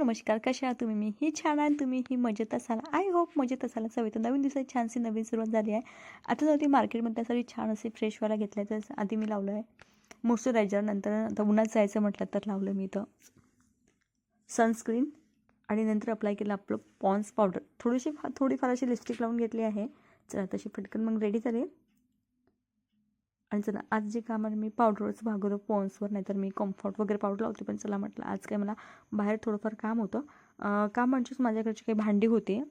नमस्कार, कशा आहात तुम्ही? मीही छान आहे आणि तुम्हीही मजेत असाल. आय होप मजेत असाल. सवयीत नवीन दिवसाची छानशी नवीन सुरुवात झाली आहे. आता जाऊ मार्केटमध्ये त्यासाठी छान असे फ्रेशवाला घेतला तर आधी मी लावलं आहे मॉइश्चरायझर. नंतर आता उन्हात जायचं म्हटलं तर लावलं मी इथं सनस्क्रीन आणि नंतर अप्लाय केलं आपलं पॉन्स पावडर. थोडीफार अशी लिपस्टिक लावून घेतली आहे. चला तशी पटकन मग रेडी झाली. आणि चला आज जे काम आहे मी पावडरच भागवलं पॉन्सवर, नाहीतर मी कम्फर्ट वगैरे पावडर लावते. पण चला म्हटलं आज काय मला बाहेर थोडंफार काम होतं. काम म्हणजेच माझ्याकडची काही भांडी होती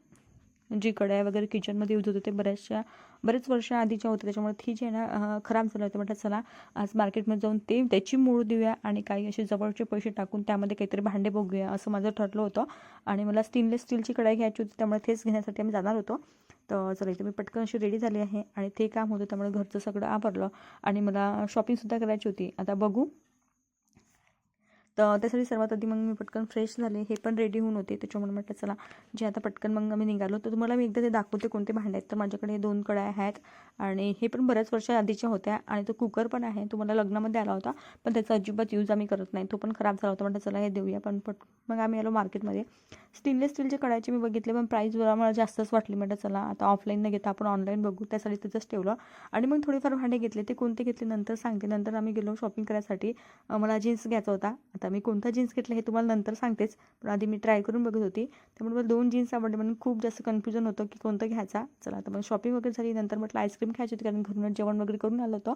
जी कढया वगैरे किचनमध्ये यूज होत होते बरेच वर्ष आधीच्या होत्या. त्याच्यामुळे ती जी आहे ना खराब झालं होतं. म्हटलं चला आज मार्केटमध्ये जाऊन त्याची मूळ देऊया आणि काही असे जवळचे पैसे टाकून त्यामध्ये काहीतरी भांडे बघूया असं माझं ठरलं होतं. आणि मला स्टेनलेस स्टीलची कढाई घ्यायची होती, त्यामुळे तेच घेण्यासाठी आम्ही जाणार होतो. तर चला इथे मी पटकन अशी रेडी झाली आहे आणि ते काम होतं, त्यामुळे घरचं सगळं आवरलं आणि मला शॉपिंगसुद्धा करायची होती. आता बघू. तर त्यासाठी सर्वात आधी मग मी पटकन फ्रेश झाले, हे पण रेडी होऊन होते. त्याच्यामुळे म्हटलं चला जे आता पटकन मग आम्ही निघालो. तर तुम्हाला मी एकदा ते दाखवते कोणते भांडे आहेत. तर माझ्याकडे 2 कढया आहेत आणि हे पण बऱ्याच वर्ष आधीच्या होत्या. आणि तो कुकर पण आहे, तो मला लग्नामध्ये आला होता, पण त्याचा अजिबात यूज आम्ही करत नाही. तो पण खराब झाला होता. म्हटलं चला हे देऊया. पण मग आम्ही आलो मार्केटमध्ये. स्टेनलेस स्टीलचे कढायचे मी बघितले, पण प्राईस मला जास्तच वाटली. म्हटलं चला आता ऑफलाईन न घेता आपण ऑनलाईन बघू. त्यासाठी तिथंच ठेवलं आणि मग थोडेफार भांडे घेतले. ते कोणते घेतले नंतर सांगते. नंतर आम्ही गेलो शॉपिंग करायसाठी. मला जीन्स घ्यायचा होता. आता मी कोणता जीन्स घेतला हे तुम्हाला नंतर सांगतेच, पण आधी मी ट्राय करून बघत होती. त्यामुळे मला 2 जीन्स आवडले, म्हणून खूप जास्त कन्फ्युजन होतं की कोणतं घ्यायचा. चला आता मग शॉपिंग वगैरे झाली. नंतर म्हटलं आईस्क्रीम खायची होती, कारण घरून जेवण वगैरे करून आलं होतं.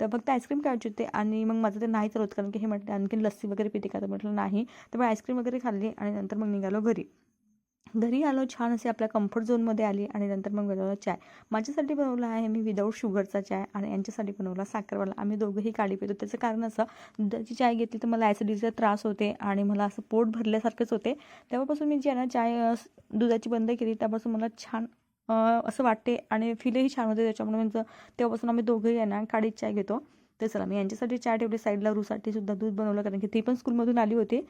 तर फक्त आईस्क्रीम खायची होते आणि मग माझं ते नाही चालत, कारण की हे म्हटलं आणखीन लस्सी वगैरे पिते का, तर म्हटलं नाही. तर मग आईस्क्रीम वगैरे खाल्ली आणि नंतर मग निघालो घरी आलो. छान असे आपल्या कम्फर्ट झोनमध्ये आली आणि नंतर मग बनवलं चाय. माझ्यासाठी बनवला आहे मी विदाऊट शुगरचा चाय आणि यांच्यासाठी बनवला साखरवाला. आम्ही दोघंही काढी पितो. त्याचं कारण असं, दुधाची चाय घेतली तर मला ॲसिडिटीचा त्रास होते आणि मला असं पोट भरल्यासारखंच होते. तेव्हापासून मी जी आहे ना चाय दुधाची बंद केली, त्यापासून मला छान असं वाटते आणि फीलही छान होते. त्याच्यामुळे म्हणजे तेव्हापासून आम्ही दोघंही आहे ना काढीच चाय घेतो. तर चला मी यांच्यासाठी चाय ठेवली साईडला. रूसाठी सुद्धा दूध बनवलं, कारण की ती पण स्कूलमधून आली होती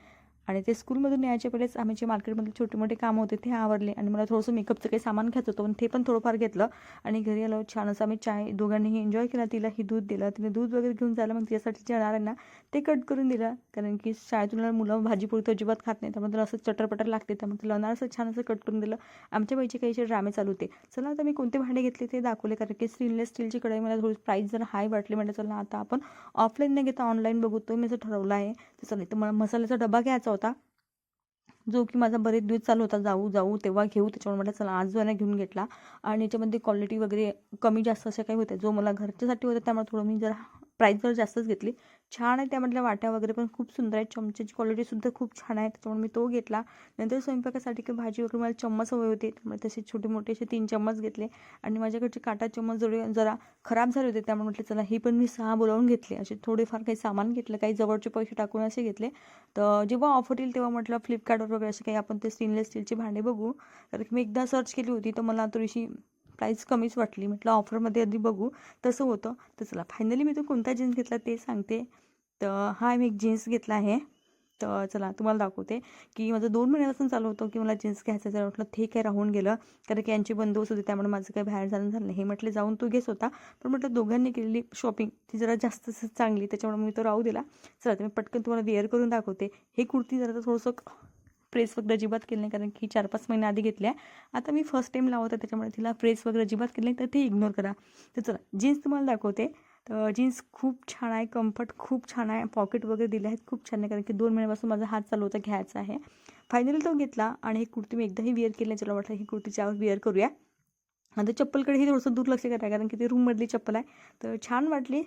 आणि ते स्कूलमधून यायच्या पहिलेच आम्ही जे मार्केटमध्ये छोटे मोठे कामं होते ते आवरले आणि मला थोडंसं मेकअपचं काही सामान घ्यायचं होतं, पण ते पण थोडंफार घेतलं आणि घरी आलो. छान असं आम्ही चाय दोघांनीही एन्जॉय केला. तिलाही दूध दिलं, तिने दूध वगैरे घेऊन जायला मग तिच्यासाठी जे येणार आहे ना ते कट करून दिलं, कारण की शाळेतून मुलं भाजीपोळी तर अजिबात खात नाही, त्यामुळे असं चटरपटर लागते. त्यामुळे तिला असं छान असं कट करून दिलं. आमच्या बाईचे काही ड्रामे चालू होते. चला आता मी कोणते भांडे घेतले ते दाखवले, कारण की स्टेनलेस स्टीलची कढई मला थोडी प्राईस जरा हाय वाटली. म्हणजे चला आता आपण ऑफलाईन नाही घेता ऑनलाईन बघू. तो मी असं ठरवलं आहे. तर चला इथं मला मसाल्याचा डबा घ्यायचा होता, जो की माझा बरेच दिवस चालू होता जाऊ तेव्हा घेऊ. त्याच्यामुळे म्हटलं चला आज जो घेऊन घेतला आणि याच्यामध्ये क्वालिटी वगैरे कमी जास्त अशा काही होत्या. जो मला घरच्यासाठी होता त्यामुळे थोडं मी जरा प्राईस जरा जास्तच घेतली. छान आहे त्यामधल्या वाट्या वगैरे पण खूप सुंदर आहेत. चमच्याची क्वालिटीसुद्धा खूप छान आहे, त्याच्यामुळे मी तो घेतला. नंतर स्वयंपाकासाठी काही भाजी वगैरे मला चम्मच हवे होते, त्यामुळे तसे छोटे मोठे असे 3 चम्मच घेतले. आणि माझ्याकडचे काटा चम्मच जरा खराब झाले होते, त्यामुळे म्हटलं चला ही पण मी 6 बोलावून घेतले. असे थोडेफार काही सामान घेतलं, काही जवळचे पैसे टाकून असे घेतले. तर जेव्हा ऑफर येईल तेव्हा म्हटलं फ्लिपकार्टवर वगैरे असे काही आपण ते स्टेनलेस स्टीलचे भांडे बघू, कारण की मी एकदा सर्च केली होती तर मला थोडीशी प्राईस कमीच वाटली. म्हटलं ऑफरमध्ये आधी बघू. तसं होतं. तर चला फायनली मी तो कोणता जीन्स घेतला ते सांगते. तर हा मी एक जीन्स घेतला आहे. तर चला तुम्हाला दाखवते की माझं 2 महिन्यापासून चालू होतं की मला जीन्स घ्यायचं. जर म्हटलं ठीक आहे राहून गेलं, कारण की यांची बंदोबस्त होती, त्यामुळे माझं काही बाहेर जाणं झालं नाही. हे म्हटले जाऊन तू घेस होता, पण म्हटलं दोघांनी केलेली शॉपिंग ती जरा जास्त चांगली, त्याच्यामुळे मी तो राहू दिला. चला तर मी पटकन तुम्हाला वेअर करून दाखवते. हे कुर्ती जरा थोडंसं प्रेस वगैरे अजिबात केलं नाही, कारण की 4-5 महिने आधी घेतल्या. आता मी फर्स्ट टाईम लावत आहे, त्याच्यामुळे तिला प्रेस वगैरे अजिबात केलं नाही, तर ते इग्नोर करा. तर चला जीन्स तुम्हाला दाखवते. तर जीन्स खूप छान आहे, कम्फर्ट खूप छान आहे, पॉकेट वगैरे दिले आहेत खूप छान आहे, कारण की 2 महिन्यापासून माझा हात चालू होता घ्यायचा आहे. फायनली तो घेतला आणि ही कुर्ती मी एकदाही वेअर केली नाही. चला वाटलं ही कुर्तीच्यावर वेअर करूया. आता चप्पलकडेही थोडंसं दुर्लक्ष करा, कारण की ती रूममधली चप्पल आहे. तर छान वाटली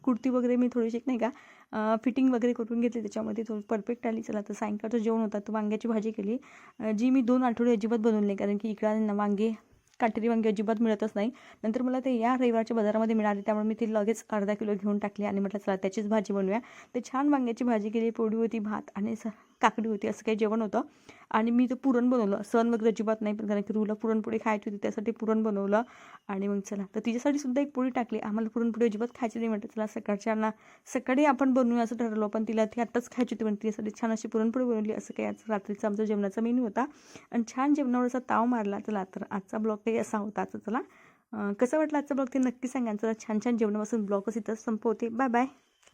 कुर्ती वगैरे. मी थोडीशी नाही का फिटिंग वगैरे करून घेतली, त्याच्यामध्ये थोडी परफेक्ट आली. चला तर सायंकाळचं जेवण होता, तर वांग्याची भाजी केली, जी मी 2 आठवडे अजिबात बनवली नाही, कारण की इकडं वांगे काटेरी वांगे अजिबात मिळतच नाही. नंतर मला ते या रविवारच्या बाजारामध्ये मिळाले, त्यामुळे मी ती लगेच अर्धा किलो घेऊन टाकली आणि म्हटलं चला त्याचीच भाजी बनवूया. तर छान वांग्याची भाजी केली, पोळी होती, भात आणि काकडी होती, असं काही जेवण होतं. आणि मी तर पुरण बनवलं. सण वगैरे अजिबात नाही, पण कारण की रूला पुरणपोळी खायची होती, त्यासाठी पुरण बनवलं. आणि मग चला तर तिच्यासाठी सुद्धा एक पोळी टाकली. आम्हाला पुरणपोळी अजिबात खायची नाही, म्हटलं चला सकाळी आपण बनवूया असं ठरवलं, पण तिला ती आत्ताच खायची होती, पण तिच्यासाठी छान अशी पुरणपोळी बनवली. असं काही आज रात्रीचा आमचा जेवणाचा मेनू होता आणि छान जेवणावर असा ताव मारला. चला तर आजचा ब्लॉग काही असा होता. चला कसं वाटलं आजचा ब्लॉग ते नक्की सांगा. चला छान जेवणापासून ब्लॉगच इथं संपवते. Bye bye.